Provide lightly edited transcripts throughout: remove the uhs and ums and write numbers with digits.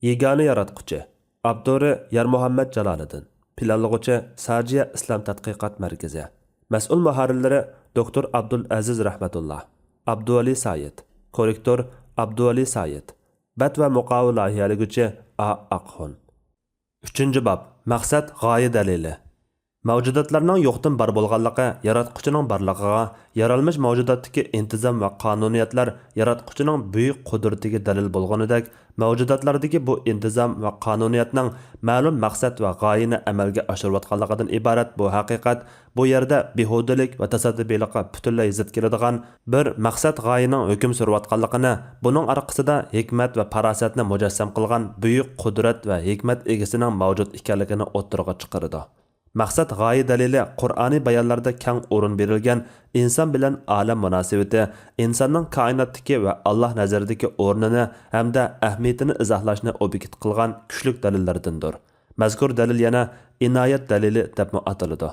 Yegani yaratquchi Abduri Yarmuhammad Jaloliddin Planlag'uchi Sajiya Islom tadqiqot markazi Mas'ul muharrirlari Dr. Abdul Aziz Rahmatullah Abduvali Sayed Korrektor Abduvali Sayed Bat va muqovil loyihaliguvchi A. Aqxon 3-bob Maqsad g'oya dalili Mavjudotlarning yo'qdan bar bo'lganligi yaratquchining barligiga, yaralmish mavjudotdagi intizom va qonuniyatlar yaratquchining buyuk qudratiga dalil bo'lganidek, mavjudotlardagi bu intizom va qonuniyatning ma'lum maqsad va g'oyani amalga oshirayotganligidan iborat bu haqiqat bu yerda behudalik va tasadduqiylikqa butunlay zid keladigan bir maqsad g'oyaning hukm surayotganligini, buning orqasida hikmat va farosatni mujassam qilgan buyuk qudrat va hikmat egasining mavjud ekanligini o'ttirg'a chiqaradi. Maqsad g'oya dalili Qur'oniy bayonlarda keng o'rin berilgan inson bilan olam munosabati, insonning koinotdagi va Alloh nazaridagi o'rnini hamda ahamiyatini izohlashni obyekt qilgan kuchli dalillardandir. Mazkur dalil yana inoyat dalili deb ataladi.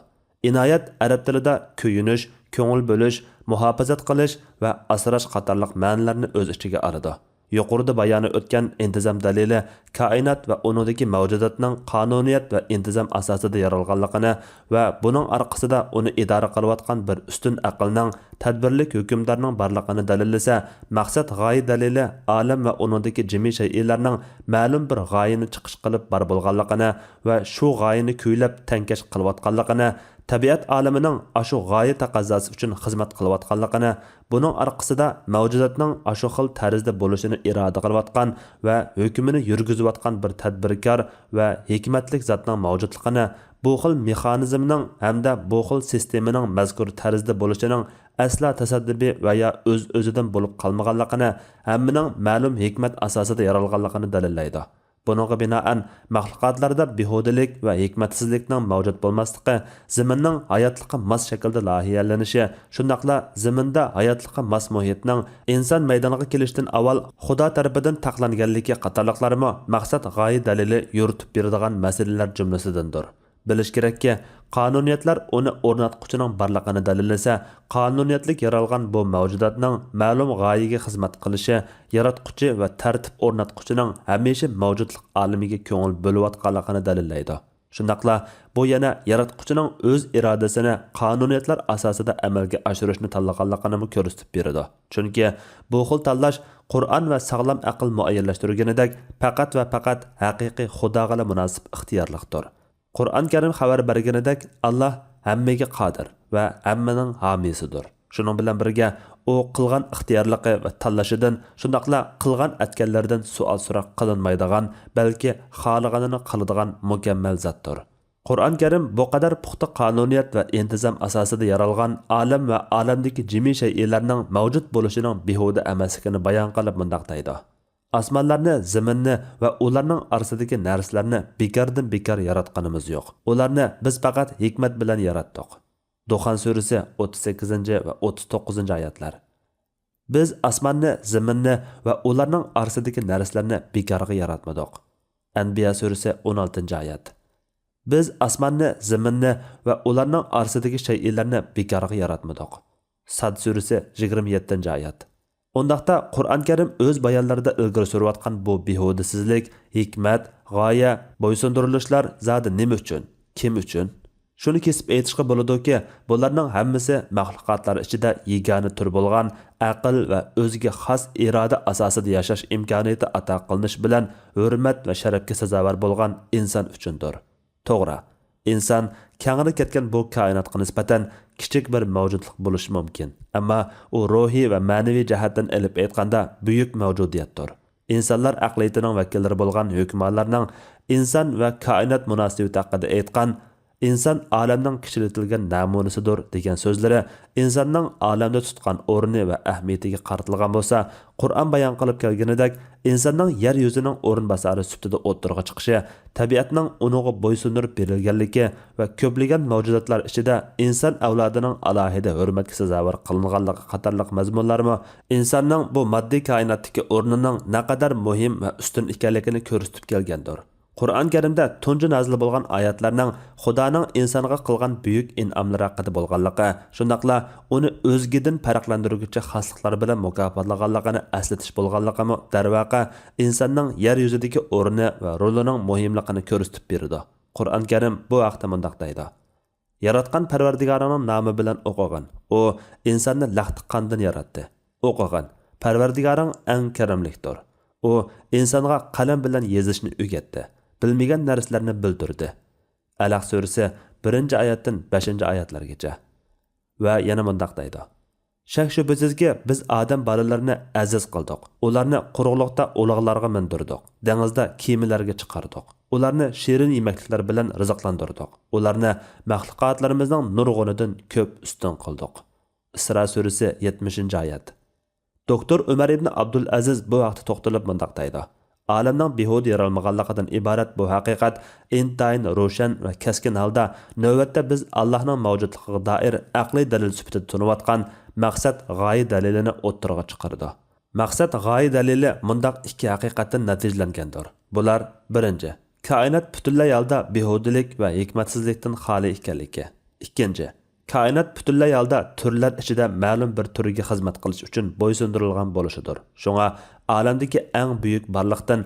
Inoyat arab tilida kuyinish, ko'ngil bo'lish, muhofazat qilish va asrash qatorliq ma'nolarni o'z ichiga oladi. Yuqorida bayoni o'tgan intizom dalili koinot va uningdagi mavjudotning qonuniyat va intizom asosida yaralganligini va buning orqasida uni idora qilayotgan bir ustun aqlning tadbirlik hukmdorning borligini dalillasa, maqsad g'oya dalili olam va uningdagi jami shaylarning ma'lum bir g'oyani chiqish qilib bar bo'lganligini va shu g'oyani kuylab tankash qilayotganligini, tabiat olamining ashu g'oya taqozosi uchun xizmat qilayotganligini, buning orqasida mavjudotning ashu xil tarzda bo'lishini iroda qilayotgan va hukmini yurgizayotgan bir tadbirkor va hikmatli zotning mavjudligini, bu xil mexanizmning hamda bu xil sistemaning mazkur tarzda bo'lishining asla tasaddubi va ya o'z-o'zidan bo'lib qolmaganligini, hammaning ma'lum hikmat asosida yaralganligini dalillaydi. Bununğa binoan maxluqotlarda behudalik va hikmatsizlikning mavjud bo'lmasligi, zaminning hayotlikqa mos shaklda lohiyalanishi, shundaqla zaminda hayotlikqa mos muhitning inson maydoniga kelishidan avval Xudo tarafidan taqlanganligi qatorliqlarimi maqsad g'oya dalili yuritib beradigan masalalar jumlasidandir. Bilish kerakki, qonuniyatlar uni o'rnatquchining barligini dalillasa, qonuniyatlik yaralgan bu mavjudotning ma'lum g'oyaga xizmat qilishi, yaratquchi va tartib o'rnatquchining hamisha mavjudlik olamiga ko'ngil bo'layotganligini dalillaydi. Shundaqla bu yana yaratquchining o'z irodasini qonuniyatlar asosida amalga oshirishni tanlaganligini ko'rsatib beradi. Chunki bu xil tanlash Qur'on va sog'lom aql muayyanlashtirganidek faqat va faqat haqiqiy Xudoga munosib ixtiyorlikdir. Qur'on Karim xabar berganidek Allah hammaga qodir va hammaning homiysidir. Shuning bilan birga u qilgan ixtiyorligi va tanlashidan, shundaqla qilgan atkanlardan savol so'roq qilinmaydigan, balki xohlaganini qiladigan mukammal zotdir. Qur'on Karim bu qadar puxta qonuniyat va intizom asosida yaralgan olam va olamdagi jami shaylarning mavjud bo'lishining behuda emasligini bayon qilib mundaq deydi. Osmonlarni, zaminni va ularning orasidagi narsalarni bekordan bekor yaratganimiz yo'q. Ularni biz faqat hikmat bilan yaratdik. Duxon surasi 38 va 39 oyatlar. Biz osmonni, zaminni va ularning orasidagi narsalarni bekorga yaratmadik. Anbiya surasi 16 oyat. Biz osmonni, zaminni va ularning orasidagi shaylarni bekorga yaratmadik. Sad surasi 27 oyat. Ondaqda Qur'on Karim o'z bayonlarida ilgari surayotgan bu behudasizlik, hikmat, g'oya, bo'ysundirilishlar zodi nima uchun, kim uchun? Shuni kesib aytishga bo'ladiki, bularning hammasi maxluqotlar ichida yegona tur bo'lgan aql va o'ziga xos iroda asosida yashash imkoniyati ato qilinish bilan hurmat va sharafga sazovor bo'lgan inson uchundir. To'g'ri, inson kengri ketgan bu koinotga nisbatan kichik bir mavjudlik bo'lishi mumkin, ammo u ruhiy va ma'naviy jihatdan olib aytganda buyuk mavjudiyatdir. Insonlar aqliyatining vakillari bo'lgan hukmronlarning inson va koinot munosabati haqida aytgan inson olamning kichilitilgan namunasidir degan so'zlari insonning olamda tutgan o'rni va ahamiyatiga qaratilgan bo'lsa, Qur'on bayon qilib kelganidek insonning yer yuzining o'rin bosari sifatida o'ttirg'a chiqishi, tabiatning uniga bo'ysundirib berilganligi va ko'plagan mavjudotlar ichida inson avlodining alohida hurmatga sazovor qilinganligi qatorliq mazmunlarmi insonning bu moddiy koinotdagi o'rnining naqadar muhim va ustun ekanligini ko'rsatib kelgandir. Qur'on Karimda tunji nazil bo'lgan oyatlarning Xudoning insonga qilgan buyuk in'omlari haqida bo'lganligi, shundaqla uni o'zgidan farqlantiruvchi xosliklar bilan mukofotlaganligini eslatish bo'lganligimi darvaqa insonning yer yuzidagi o'rni va rolining muhimligini ko'rsatib berdi. Qur'on Karim bu haqda mundaq deydi: Yaratgan Parvardigorining nomi bilan o'qigan. U insonni laxti qondan yaratdi. O'qigan. Parvardigoring eng karamlikdir. U insonga qalam bilan yozishni o'rgatdi. Bilmagan narsalarni bildirdi. Alaq surasi 1-oyatdan 5-oyatlargacha. Va yana mundaq deydi: Shak shubhasizki biz odam bolalarini aziz qildik. Ularni quruqlikda uloqlarga mindirdik. Dengizda kemalarga chiqardik. Ularni shirin yemakliklar bilan rizqlantirdik. Ularni maxluqotlarimizning nurg'unidan ko'p ustun qildik. Isro surasi 70-oyat. Doktor Umar ibn Abdul Aziz bu vaqtda to'xtalib mundaq deydi: Olamning behuda yaralmaganligidan iborat bu haqiqat intayin ro'shan va keskin holda navbatda biz Allohning mavjudligiga doir aqliy dalil sifatida tunayotgan maqsad g'oya dalilini o'ttirg'a chiqardi. Maqsad g'oya dalili mundaq ikki haqiqatdan natijalangandir. Bular: birinchi, koinot butunlay holda behudalik va hikmatsizlikdan xoli ekanligi. Ikkinchi, koinot butunlay holda turlar ichida ma'lum bir turga xizmat qilish uchun bo'ysundirilgan bo'lishidir. Shunga olamdagi eng buyuk barliqdan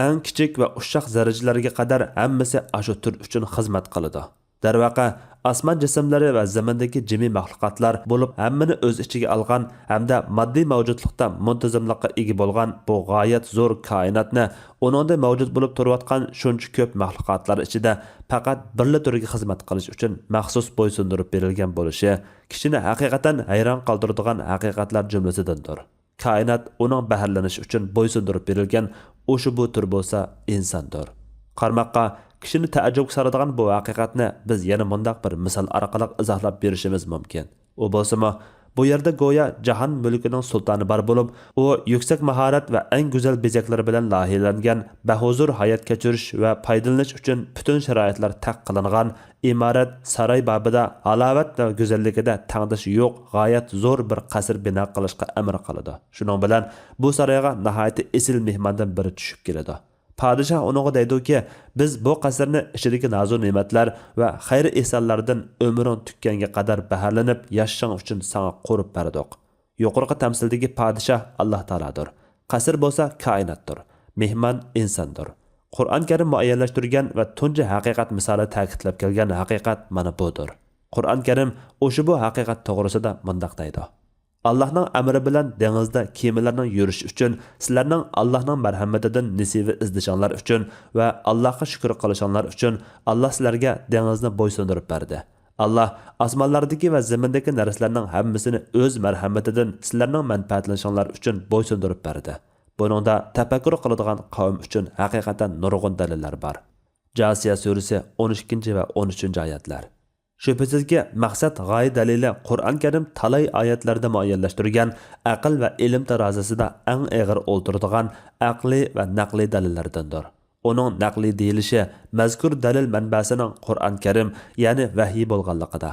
eng kichik va ushoq zarrachalarga qadar hammasi ashu tur uchun xizmat qiladi. Darvaqa osmon jismlari va zamindagi jimi maxluqotlar bo'lib hammani o'z ichiga olgan hamda moddiy mavjudlikda muntazamlikqa ega bo'lgan bu g'oyat zo'r koinotni uningda mavjud bo'lib turayotgan shuncha ko'p maxluqotlar ichida faqat birla turga xizmat qilish uchun maxsus bo'ysundirib berilgan bo'lishi kishini haqiqatan hayron qoldiradigan haqiqatlar jumlasidandir. Koinot uning baharlanishi uchun bo'ysundirib berilgan o'sha bu tur bo'lsa insondir. Qarmoqqa kishini taajjubga soladigan bu haqiqatni biz yana mundaq bir misol orqali izohlab berishimiz mumkin. U bo'lsa-mu, bu yerda go'yo jahon mulkining sultoni bor bo'lib, u yuksak mahorat va eng go'zal bezaklar bilan loyihalangan bahuzur hayot kechirish va foydalanish uchun butun sharoitlar taq qilingan imorat saroy babida halovat va go'zalligida tangdish yo'q g'oyat zo'r bir qasr bino qilishga amr qiladi. Shuning bilan bu saroyga nihoyat esil mehmondan biri tushib keladi. Padişah onuğa deydiki, biz bu qasrni ichidagi nazur ne'matlar va xayr ehsonlardan umring tukkanga qadar baharlanib yashashing uchun sana qurib berdik. Yuqorqi tamsildagi padişah Alloh taoladir. Qasr bo'lsa koinotdir. Mehmon insondir. Qur'on Karim muayyanlashtirgan va tunji haqiqat misoli ta'kidlab kelgan haqiqat mana budir. Qur'on Karim o'sha bu haqiqat to'g'risida mundaq deydi: Allah'ның əmri bilan dengizdə kemalarning yurishi uchun sizlarning Allah'ның marhamatidan nasibi izlashinglar uchun va Allohga shukr qilishinglar uchun Alloh sizlarga dengizni bo'ysundirib berdi. Alloh osmonlardagi va zamindagi narsalarning hammasini o'z marhamatidan sizlarning manfaatlanishinglar uchun bo'ysundirib berdi. Buningda tafakkur qiladigan qavm uchun haqiqatan nurg'un dalillar bor. Jasiya surasi 12 va 13-oyatlar. Shubhasizki maqsad g'oya dalili Qur'on Karim talay oyatlarda muayyanlashtirgan aql va ilm tarozisida eng og'ir o'ltiradigan aqliy va naqliy dalillardandir. Uning naqliy deyilishi mazkur dalil manbasining Qur'on Karim, ya'ni vahiy bo'lganligida.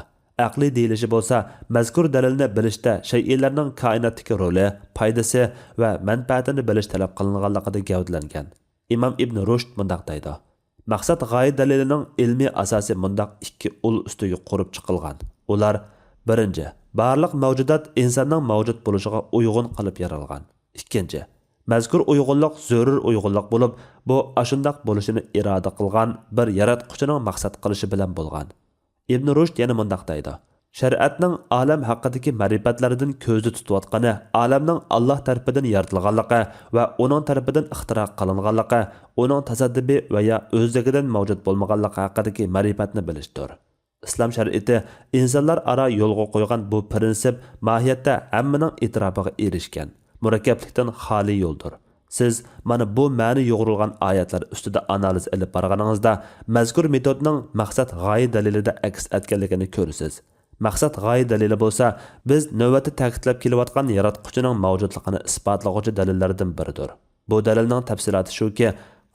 Aqliy deyilishi bo'lsa, mazkur dalilni bilishda shay'larning koinotdagi roli, foydasi va manfaatini bilish talab qilinganligida gavdlangan. Imom Ibn Rushd mundaq deydi: Maqsad g'oya dalilining ilmiy asosi mundaq ikki ul ustiga qurib chiqilgan. Ular: birinchi, barliq mavjudot insonning mavjud bo'lishiga uyg'un qilib yaralgan. Ikkinchi, mazkur uyg'unlik zarur uyg'unlik bo'lib, bu ashundaq bo'lishini iroda qilgan bir yaratquchining maqsad qilishi bilan bo'lgan. Ibn Rushd yana mundaq deydi: Shariatning olam haqidagi ma'rifatlaridan ko'zda tutayotgani olamning Alloh tarafidan yaratilganligi va uning tarafidan ixtiro qilinganligi, uning tasaddubi va ya o'zligidan mavjud bo'lmaganligi haqidagi ma'rifatni bilishdir. Islom shariati insonlar aro yo'lga qo'ygan bu prinsip mohiyatda hammaning e'tirofiga erishgan, murakkablikdan xoli yo'ldir. Siz mana bu ma'ni yo'g'rilgan oyatlar ustida analiz olib borganingizda mazkur metodning maqsad g'oya dalilida aks etganligini ko'rasiz. Maqsad g'oya dalili bo'lsa, biz navbatda ta'kidlab kelayotgan yaratquchining mavjudligini isbotlovchi dalillardan biridir. Bu dalilning tafsiloti shuki,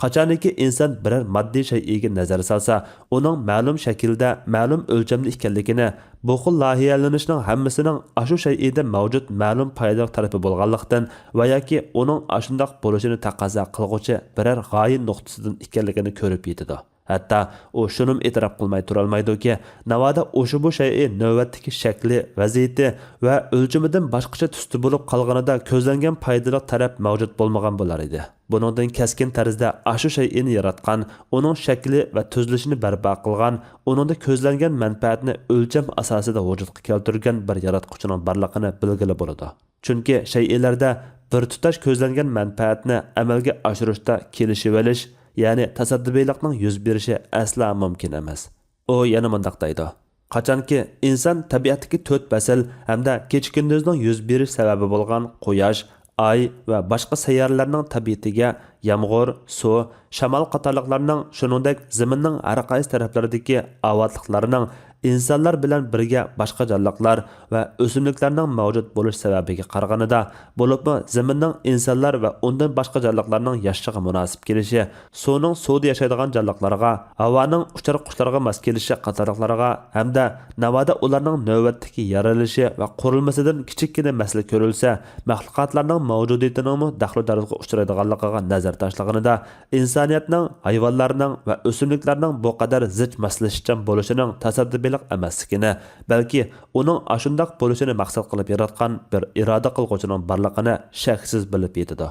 Qachoniki inson biror moddiy shayga nazar solsa, uning ma'lum shaklda, ma'lum o'lchamda ekanligini, bu xil loyihalanishning hammasining ashu shayida mavjud ma'lum foydali tarafi bo'lganlikdan va yoki uning ashundoq bo'lishini taqozo qilg'uvchi biror g'oya nuqtasidan ekanligini ko'rib yetadi. Hatta u shunum e'tirof qilmay turolmaydiki, navoda o'sha bu shay navbatdagi shakli, vaziyati va o'lchamidan boshqacha tusda bo'lib qolganida ko'zlangan foydali taraf mavjud bo'lmagan bo'lar edi. Buningdan keskin tarzda ashu shayni yaratgan, uning shakli va tuzilishini barpo qilgan, uningda ko'zlangan manfaatni o'lcham asosida vujudga keltirgan bir yaratquchining borligini bilgili bo'ladi. Chunki shaylarda bir tutash ko'zlangan manfaatni amalga oshirishda kelishib olish, ya'ni tasadduqiylikning yuz berishi asla mumkin emas. U yana mundaq deydi: qachonki inson tabiatdagi 4 fasl hamda kecha-kunduzning yuz berish sababi bo'lgan quyosh, ay va boshqa sayyorlarning tabiatiga yomg'ir, suv, shamol qatorliqlarning, shuningdek zaminning har qaysi taraflaridagi avotliqlarning insonlar bilan birga boshqa jonliqlar va o'simliklarning mavjud bo'lish sababiga qaraganda, bo'libmi zaminning insonlar va undan boshqa jonliqlarning yashashiga munosib kelishi, suvning suvda yashaydigan jonliqlarga, havoning uchar qushlarga mos kelishi qatorliqlarga hamda navoda ularning navbatdagi yaralishi va qurilmasidan kichikkina masala ko'rilsa, maxluqotlarning mavjudiyatining daxl-daruzga uchraydiganligiga nazar tashlaganida, insoniyatning, hayvonlarning va o'simliklarning bu qadar zich maslashgan bo'lishining tasadduqi emasligini, balki uning ashundoq bo'lishini maqsad qilib yaratgan bir iroda qilg'uchining borligini shaksiz bilib yetadi.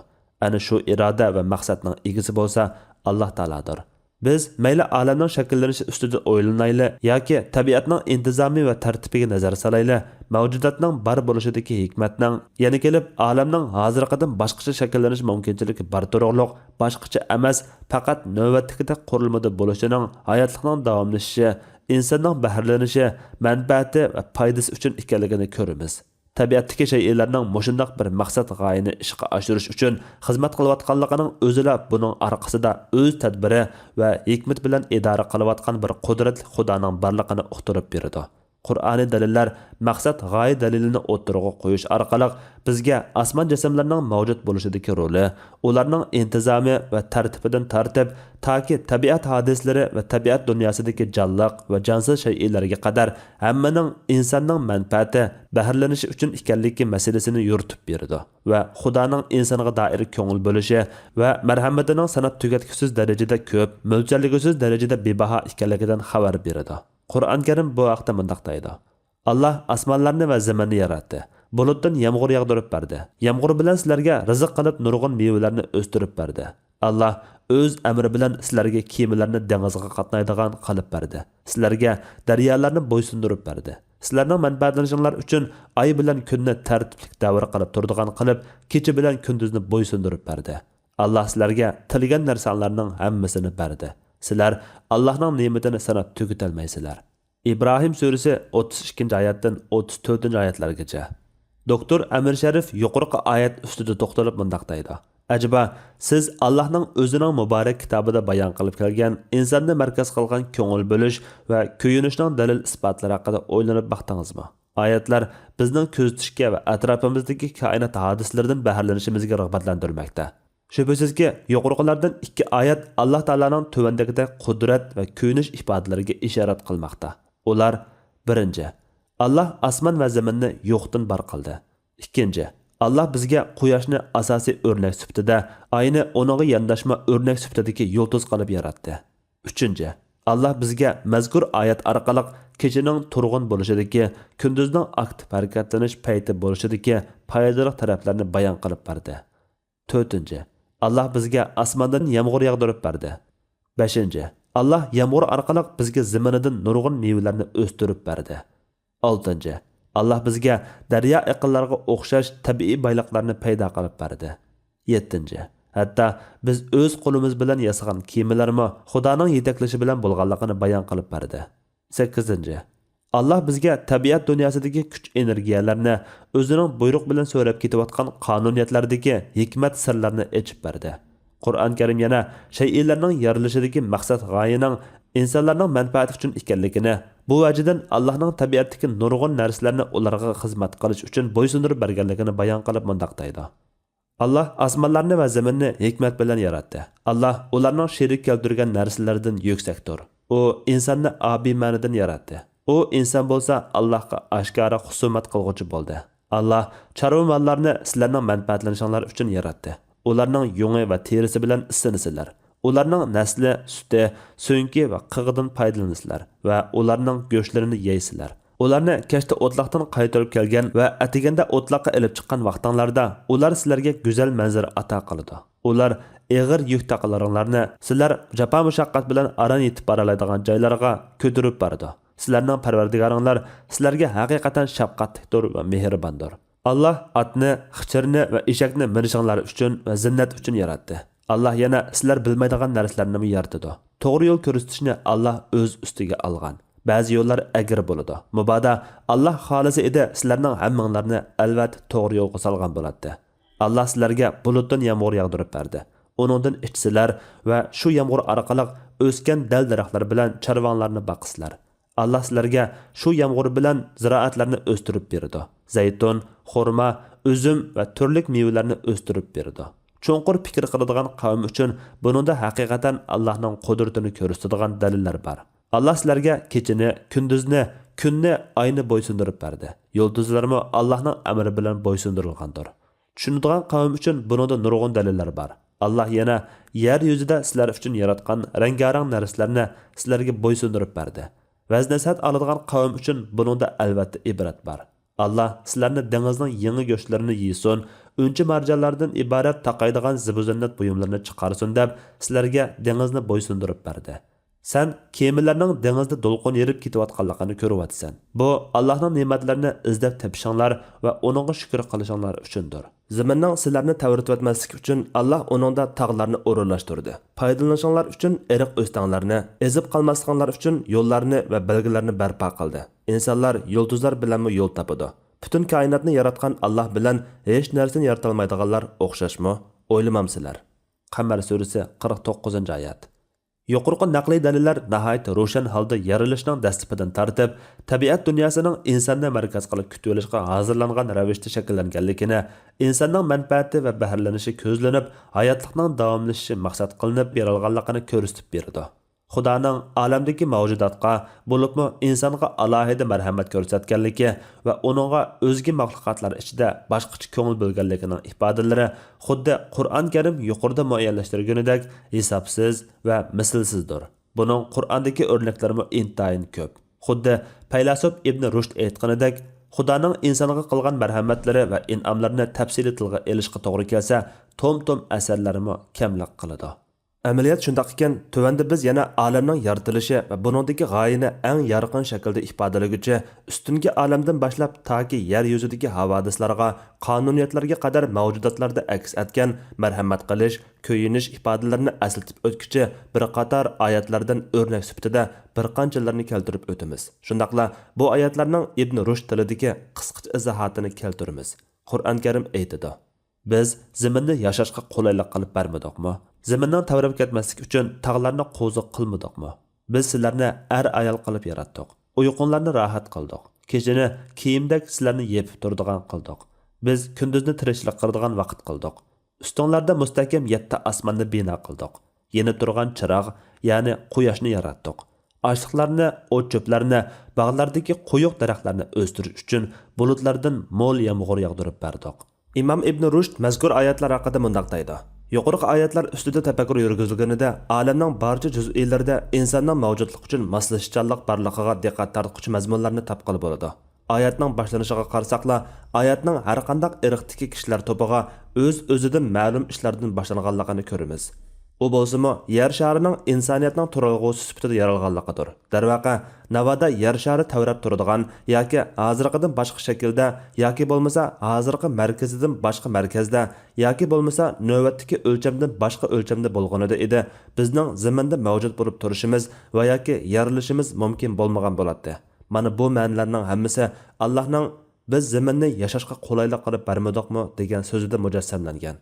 Ana shu iroda va maqsadning egisi bo'lsa Alloh taoladir. Biz mayli olamning shakllanishi ustida o'ylanayli yoki tabiatning intizomi va tartibiga nazar solayli, mavjudotning bor bo'lishidagi hikmatning, yana kelib olamning hozirqidan boshqacha shakllanish mumkinchiligi bor turug'liq, boshqacha emas, faqat navbatdagidek qurilmada bo'lishining, hayotlikning davomlashishi, insonning bahrlanishi, manfaati va foydasi uchun ekanligini ko'ramiz. Tabiatdagi shaylarning mushundoq bir maqsad g'oyani ishga oshirish uchun xizmat qilayotganligining o'zila buning orqasida o'z tadbiri va hikmat bilan idora qilayotgan bir qudratli Xudoning borligini uqtirib beradi. Qur'oniy dalillar maqsad g'oya dalilini o'ttirg'i qo'yish orqali bizga osmon jasamlarining mavjud bo'lishidagi roli, ularning intizomi va tartibidan tartib toki tabiat hodislari va tabiat dunyosidagi jonliq va jonsiz shaylarga qadar hammaning insonning manfaati, bahrlanishi uchun ekanligi masalasini yuritib berdi va Xudoning insonga doir ko'ngil bo'lishi va marhamatining sanat tugatgusiz darajada ko'p, mo'ljalligisiz darajada bebaho ekanligidan xabar beradi. Qur'on Karim bu haqda mundaq deydi: Alloh osmonlarni va zaminni yaratdi. Bulutdan yomg'ir yog'dirib berdi. Yomg'ir bilan sizlarga rizq qilib nurg'un mevalarni o'stirib berdi. Alloh o'z amri bilan sizlarga kemalarni dengizga qatnaydigan qilib berdi. Sizlarga daryolarni bo'ysundirib berdi. Sizlarning manfaatlanishingiz uchun oy bilan kunni tartibli davr qilib turadigan qilib, kecha bilan kunduzni bo'ysundirib berdi. Alloh sizlarga tilgan narsalarning hammasini berdi. Sizlar Allohning ne'matini sanab tugatolmaysizlar. İbrahim surasi 32-oyatdan 34-oyatlargacha. Doktor Amir Sharif yuqorqi oyat ustida to'xtalib mundaq deydi: Acaba siz Allohning o'zining muborak kitobida bayon qilib kelgan insonni markaz qilgan ko'ngil bo'lish va kuyunishning dalil isbotlari haqida o'ylanib baqdingizmi? Oyatlar bizning ko'zitishga va atrofimizdagi koinot hodislaridan bahrlanishimizga rag'batlantirmoqda. Shubhasizki, yuqorqilardan 2 oyat Alloh taolaning tuvandagidek qudrat va kuyunish ifodalariga ishorat qilmoqda. Ular: birinchi, Alloh osmon va zaminni yo'qdan bor qildi. Ikkinchi, Alloh bizga quyoshni asosiy o'rnak sifatida, oyni uningga yondashma o'rnak sifatidagi yulduz qilib yaratdi. Uchinchi, Alloh bizga mazkur oyat orqali kechining turg'un bo'lishidagi, kunduzning aktiv harakatlanish payti bo'lishidagi foydali taraflarni bayon qilib berdi. To'rtinchi, Allah bizga osmondan yomg'ir yog'dirib berdi. 5. Allah yomg'ir orqali bizga ziminidan nurg'un mevalarni o'stirib berdi. 6. Allah bizga daryo iqinlariga o'xshash tabiiy boyliqlarni paydo qilib berdi. 7. Hatto biz o'z qo'limiz bilan yasagan kiyimlarni Xudoning yetaklashi bilan bo'lganligini bayon qilib berdi. 8. Allah bizga tabiat dunyosidagi kuch energiyalarni o'zining buyruq bilan so'rab ketayotgan qonuniyatlardagi hikmat sirlarini ochib berdi. Qur'on Karim yana shaylarning yarilishidagi maqsad g'oyaning insonlarning manfaati uchun ekanligini, bu vajidan Allohning tabiatdagi nurg'un narsalarni ularga xizmat qilish uchun bo'ysundirib berganligini bayon qilib mundaq deydi: Allah osmonlarni va zaminni hikmat bilan yaratdi. Allah ularning sherik keltirgan narsalardan yuksakdir. U insonni obiy ma'nidan yaratdi. U inson bo'lsa Allohga oshkora husumat qilguvchi bo'ldi. Allah chorva mollarni sizlarning manfaatlanishingiz uchun yaratdi. Ularning yungi va terisi bilan issinisizlar. Ularning nasli, suti, so'ngki va qig'idan foydalansizlar va ularning go'shtlarini yeysizlar. Ularni kashta o'tloqdan qaytarib kelgan va atiganda o'tloqqa ilib chiqqan vaqtinglarda ular sizlarga go'zal manzara ato qiladi. Ular eg'ir yuk taqalaringlarni sizlar jafo mushaqqat bilan aran yetib boralaydigan joylarga ko'tarib boradi. Sizlarning Parvardigoringlar sizlarga haqiqatan shafqatlidir va mehribondir. Allah atni, xichirni va eshakni minishinglar uchun va zinnat uchun yaratdi. Allah yana sizlar bilmaydigan narsalarni yaratdi. To'g'ri yo'l ko'rsatishni Allah o'z ustiga olgan. Ba'zi yo'llar agir bo'ladi. Mubodo Allah xolisi edi, sizlarning hammanglarni albatta to'g'ri yo'lga solgan bo'ladi. Allah sizlarga bulutdan yomg'ir yog'dirib berdi. Uningdan ichsizlar va shu yomg'ir orqali o'sgan dal daraxtlar bilan chorvonlarni boqisizlar. Allah sizlarga shu yomg'ir bilan ziroatlarni o'stirib berdi. Zaytun, xurmo, uzum va turli mevalarni o'stirib berdi. Cho'nqur fikr qiladigan qavm uchun buningda haqiqatan Allohning qudratini ko'rsatadigan dalillar bor. Allah sizlarga kechini, kunduzni, kunni, oyni bo'ysundirib berdi. Yulduzlarmi Allohning amri bilan bo'ysundirilgandir. Tushunadigan qavm uchun buningda nurg'un dalillar bor. Allah yana yer yuzida sizlar uchun yaratgan rangarang narsalarni sizlarga bo'ysundirib berdi. Vaznasat oladigan qavm uchun buningda albatta ibrat bor. Allah sizlarni dengizning yangi go'shtlarini yesin, unchi marjonlardan iborat taqaydigan zibuzinnat buyumlarini chiqarsin deb sizlarga dengizni bo'ysundirib berdi. Sen kemalarning dengizda to'lqin yerib ketayotganligini ko'ryapsan. Bu Allohning ne'matlarini izlab topishinglar va uningga shukr qilishinglar uchundir. Zaminning sizlarni tavritvatmaslik uchun Allah uningda tog'larni o'rinlashtirdi. Foydalanishinglar uchun eriq o'stanglarni, ezib qolmasliklaringlar uchun yo'llarni va belgilarni barpo qildi. Insonlar yulduzlar bilan yo'l topadi. Butun koinotni yaratgan Allah bilan hech narsani yarata olmaydiganlar o'xshashmi? O'ylamamsizlar. Qamar surasi 49-oyat. Yuqorqi naqliy dalillar nihoyat ro'shan holda yarilishning dastlabdan tartib, tabiat dunyosining insonni markaz qilib kutib olishga hozirlangan ravishda shakllanganligini, insonning manfaati va bahrlanishi ko'zlanib, hayotlikning davomlashishi maqsad qilinib berilganligini ko'rsatib berdi. Xudoning olamdagi mavjudotga, bo'libmi insonga alohida marhamat ko'rsatganligi va uningga o'zga maxluqotlar ichida boshqacha ko'ngil bo'lganligining ifodalari xuddi Qur'on Karim yuqorida muayyanlashtirganidek hisobsiz va mislsizdir. Buning Qur'ondagi o'rnaklari intayin ko'p. Xuddi Faylasuf Ibn Rushd aytganidek, Xudoning insonga qilgan marhamatlari va in'omlarini tafsiliy tilga elishga to'g'ri kelsa, tom-tom asarlarimi kamlik qiladi. Amaliyat shundoq ekan, tuvanda biz yana olamning yaratilishi va buningdagi g'oyani eng yorqin shaklda ifodalaguchi ustungi olamdan boshlab toki yer yuzidagi havodislarga, qonuniyatlarga qadar mavjudotlarda aks etgan marhamat qilish, ko'yinish ifodalarini aslatib o'tguchi bir qator oyatlardan o'rnak sifatida bir qanchalarni keltirib o'tamiz. Shundaqla bu oyatlarning Ibn Rushd tilidagi qisqacha izohatini keltiramiz. Qur'on Karim aytadi: Biz zaminni yashashga qulaylik qilib bermadikmi? Zaminning tavrab ketmaslik uchun tog'larni qo'ziq qilmadikmi? Biz sizlarni ayol qilib yaratdik. Uyqunlarni rohat qildik. Kechini kiyimdek sizlarni yepib turadigan qildik. Biz kunduzni tirishlik qiladigan vaqt qildik. Ustonlarda mustahkam 7 osmonni bino qildik. Yenib turgan chiroq, ya'ni quyoshni yaratdik. Ochliqlarni, o't-cho'plarni, bog'lardagi quyuq daraxtlarni o'stirish uchun bulutlardan mo'l yomg'ir yog'dirib berdik. İmam İbn Rushd mazkur oyatlar haqida mundaq deydi: Yuqorqi oyatlar ustida tafakkur yurgizilganida olamning barcha juz'iylarida insonning mavjudligi uchun moslashchanlik borligiga diqqat tortquchi mazmunlarni topqili bo'ladi. Oyatning boshlanishiga qarasaqla, oyatning har qanday irqdagi kishilar to'piga o'z-o'zidan ma'lum ishlardan boshlanganligini ko'ramiz. U bo'lsa-mu yer sharining insoniyatning turalg'usi sifatida yaralganligidir. Darvaqa, navoda yer shari tavrab turadigan yoki hozirqidan boshqa shaklda yoki bo'lmasa hozirgi markazidan boshqa markazda yoki bo'lmasa navbatdagi o'lchamdan boshqa o'lchamda bo'lganida edi, bizning zaminda mavjud bo'lib turishimiz va yoki yerilishimiz mumkin bo'lmagan bo'ladi. Mana bu ma'nolarning hammasi Allohning biz zaminni yashashga qulaylik qilib bermadikmi degan so'zida mujassamlangan.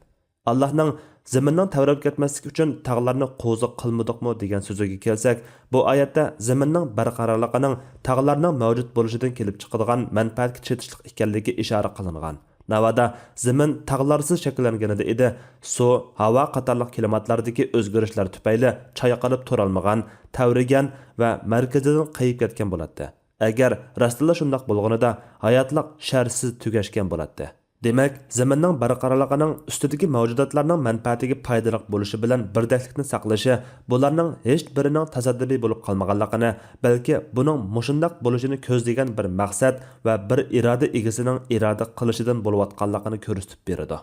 Allohning zaminning tavrab ketmaslik uchun tog'larni qo'ziq qilmadikmi degan so'ziga kelsak, bu oyatda zaminning barqarorligining tog'larning mavjud bo'lishidan kelib chiqadigan manfaatga chetishlik ekanligi ishora qilingan. Navada zemin tağlarsiz shakllanganida edi, suv, havo qatorliq klimatlardagi o'zgarishlar tufayli chayqalib turolmagan, tavrigan va markazidan qayib ketgan bo'ladi. Agar rastla shundoq bo'lganida hayotliq sharsiz tugashgan bo'ladi. Demak, zaminning barqarorligining ustidagi mavjudotlarning manfaatiga foydali bo'lishi bilan birdaklikni saqlashi, bularning hech birining tasaddubiy bo'lib qolmaganligini, balki buning mushundoq bo'lishini ko'zlagan bir maqsad va bir iroda egasining iroda qilishidan bo'layotganligini ko'rsatib beradi.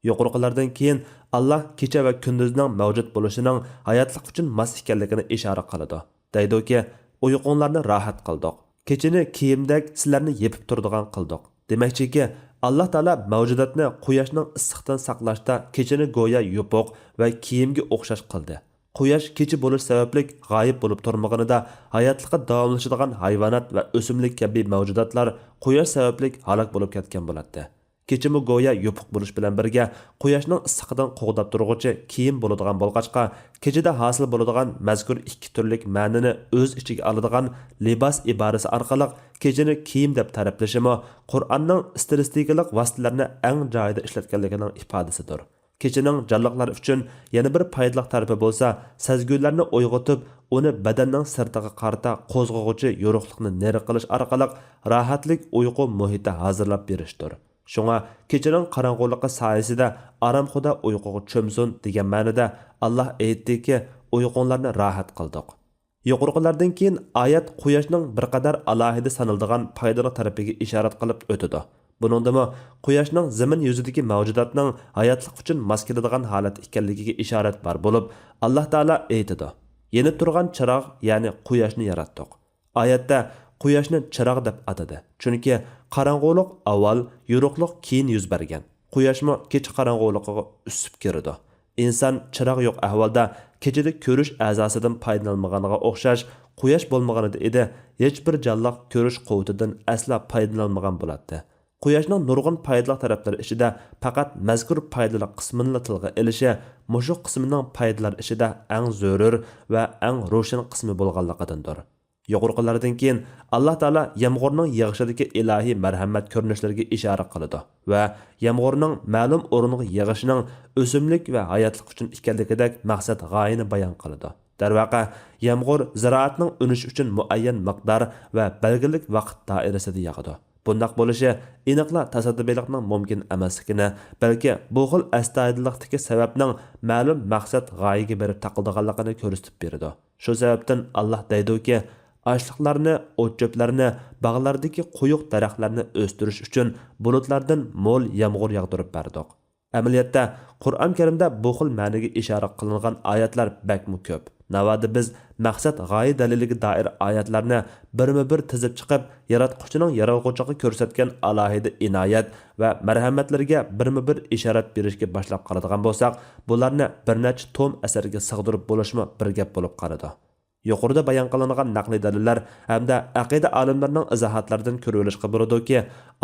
Yuqoriqilardan keyin Alloh kecha va kunduzning mavjud bo'lishining hayotlik uchun mos ekanligini ishora qiladi. Deydi-ki, uyqunglarni rohat qildik. Kechini kiyimdak sizlarni yepib turadigan qildik. Demakchiki, Allah Taala mavjudotni quyoshning issiqdan saqlashda kechini go'yo yupuq va kiyimga o'xshash qildi. Quyosh kechi bo'lish sababli g'oyib bo'lib turmaganida hayotlikqa davomlashadigan hayvonot va o'simlik kabi mavjudotlar quyosh sababli halok bo'lib ketgan bo'ladi. Kechimi go'yo yupuq bo'lish bilan birga quyoshning issiqidan qo'g'dab turg'uchi kiyim bo'ladigan bo'lg'achqa, kechida hosil bo'ladigan mazkur ikki turlik ma'nini o'z ichiga oladigan libos iborasi orqali kechini kiyim deb ta'riflashimi Qur'onning stilistikalik vositalarini eng joyida ishlatganligining ifodasidir. Kechining jonliqlar uchun yana bir foydali tarafi bo'lsa, sezgularni uyg'otib, uni badanning sirtiga qarata qo'zg'og'uvchi yo'riqlikni nari qilish orqali rohatlik uyqu muhiti hozirlab berishdir. Şuna kechining qorong'uligi soyasida aramxuda uyquga cho'msin degan ma'noda Alloh aytdiki, uyqunglarni rohat qildik. Yuqoriqilardan keyin oyat quyoshning bir qadar alohida saniladigan foydali tarafiga ishorat qilib o'tadi. Buningdami quyoshning zamin yuzidagi mavjudotning hayotlik uchun mos keladigan holat ekanligiga ishorat bor bo'lib, Alloh taolo aytadi: "Yenib turgan chiroq, ya'ni quyoshni yaratdik." Oyatda quyoshni chiroq deb atadi. Chunki qorong'ulik avval, yo'riqlik keyin yuz bergan. Quyoshmi kecha qorong'uligiga usib kirdi. Inson chiroq yo'q ahvolda kechada ko'rish a'zosidan foydalanmaganiga o'xshash, quyosh bo'lmaganida edi, hech bir jonliq ko'rish quvvatidan asla foydalanmagan bo'ladi. Quyoshning nurg'un foydali taraflari ichida faqat mazkur foydali qismini tilga elishi, mushu qismining foydalar ichida eng zo'rur va eng ro'shan qismi bo'lganligidandir. Yuqoriqilardan keyin Alloh taolo yomg'irning yog'ishidagi ilohiy marhamat ko'rinishlariga ishora qiladi va yomg'irning ma'lum o'ringa yog'ishining o'simlik va hayotlik uchun ekanligidek maqsad g'oyani bayon qiladi. Darvaqa, yomg'ir ziroatning unishi uchun muayyan miqdor va belgilik vaqt doirasida yog'adi. Bundaq bo'lishi aniqla tasadduqlikning mumkin emasligini, balki bu xil astoydillikdagi sababning ma'lum maqsad g'oyaga berib taqildiganligini ko'rsatib beradi. Shu sababdan Alloh deydi-ki, Açlıqlarni, o't-cho'plarni, bog'lardagi quyuq daraxtlarni o'stirish uchun bulutlardan mo'l yomg'ir yog'dirib berdik. Amaliyotda Qur'on Karimda bu xil ma'noga ishora qilingan oyatlar bakmi ko'p. Navada biz maqsad g'oya daliliga doir oyatlarni birma-bir tizib chiqib, yaratquchining yaralg'uchiga ko'rsatgan alohida inoyat va marhamatlarga birma-bir ishorat berishga boshlab qoladigan bo'lsak, bularni bir necha tom asarga sig'dirib bo'lishmi bir gap bo'lib qoladi. Yuqorida bayon qilingan naqli dalillar hamda aqida olimlarining izohotlaridan ko'rilishga bo'ladiki,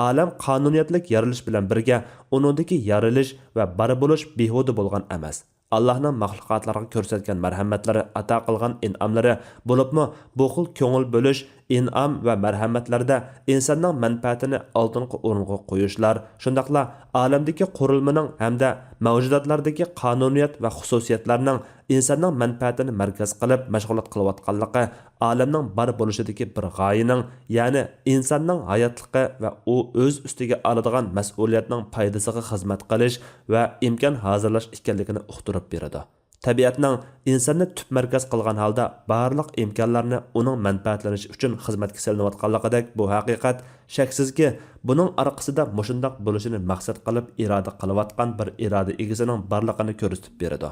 olam qonuniyatlik yarilish bilan birga uningdagi yarilish va bari bo'lish behuda bo'lgan emas. Allohning maxluqotlarga ko'rsatgan marhamatlari, ato qilgan in'omlari bo'libmi, bu xil ko'ngil bo'lish, in'om va marhamatlarda insonning manfaatini oldingi o'ringa qo'yishlar, shundaqla olamdagi qurilmaning hamda mavjudotlardagi qonuniyat va xususiyatlarning insonning manfaatini markaz qilib mashg'ulot qilayotganligi olamning bar bo'lishidagi bir g'oyaning, ya'ni insonning hayotligi va u o'z ustiga oladigan mas'uliyatning foydasiga xizmat qilish va imkon hozirlash ekanligini uqtirib beradi. Tabiatning insonni tub markaz qilgan holda barliq imkonlarni uning manfaatlanishi uchun xizmatga solinayotganligidek bu haqiqat shaksizki, buning orqasida mushundoq bo'lishini maqsad qilib iroda qilayotgan bir iroda egasining borligini ko'rsatib beradi.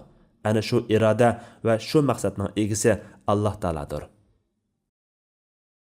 Ana shu iroda va shu maqsadning egasi Alloh taoladir.